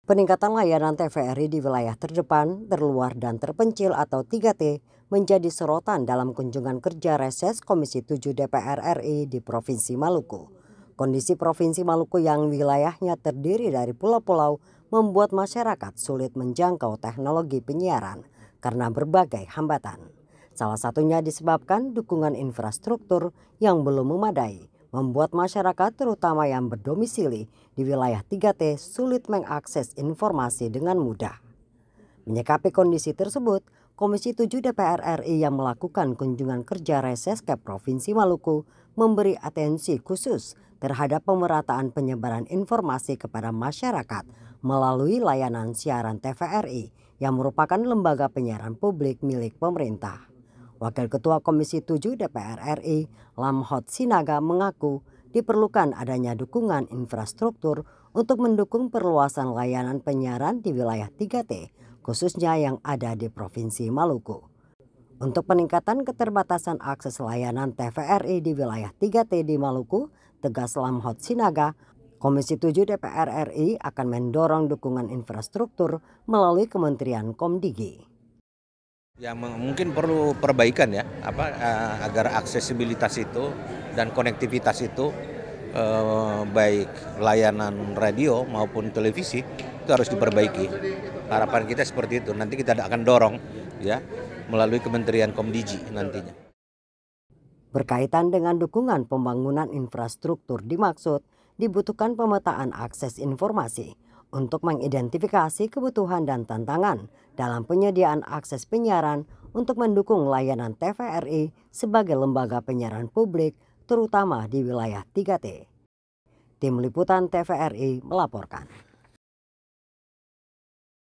Peningkatan layanan TVRI di wilayah terdepan, terluar dan terpencil atau 3T menjadi sorotan dalam kunjungan kerja reses Komisi 7 DPR RI di Provinsi Maluku. Kondisi Provinsi Maluku yang wilayahnya terdiri dari pulau-pulau membuat masyarakat sulit menjangkau teknologi penyiaran karena berbagai hambatan. Salah satunya disebabkan dukungan infrastruktur yang belum memadai, membuat masyarakat terutama yang berdomisili di wilayah 3T sulit mengakses informasi dengan mudah. Menyikapi kondisi tersebut, Komisi 7 DPR RI yang melakukan kunjungan kerja reses ke Provinsi Maluku memberi atensi khusus terhadap pemerataan penyebaran informasi kepada masyarakat melalui layanan siaran TVRI yang merupakan lembaga penyiaran publik milik pemerintah. Wakil Ketua Komisi 7 DPR RI, Lamhot Sinaga mengaku diperlukan adanya dukungan infrastruktur untuk mendukung perluasan layanan penyiaran di wilayah 3T, khususnya yang ada di Provinsi Maluku. Untuk peningkatan keterbatasan akses layanan TVRI di wilayah 3T di Maluku, tegas Lamhot Sinaga, Komisi 7 DPR RI akan mendorong dukungan infrastruktur melalui Kementerian Komdigi. Ya mungkin perlu perbaikan ya, agar aksesibilitas itu dan konektivitas itu baik layanan radio maupun televisi itu harus diperbaiki. Harapan kita seperti itu. Nanti kita akan dorong ya melalui Kementerian Komdigi nantinya. Berkaitan dengan dukungan pembangunan infrastruktur dimaksud dibutuhkan pemetaan akses informasi untuk mengidentifikasi kebutuhan dan tantangan dalam penyediaan akses penyiaran untuk mendukung layanan TVRI sebagai lembaga penyiaran publik terutama di wilayah 3T. Tim Liputan TVRI melaporkan.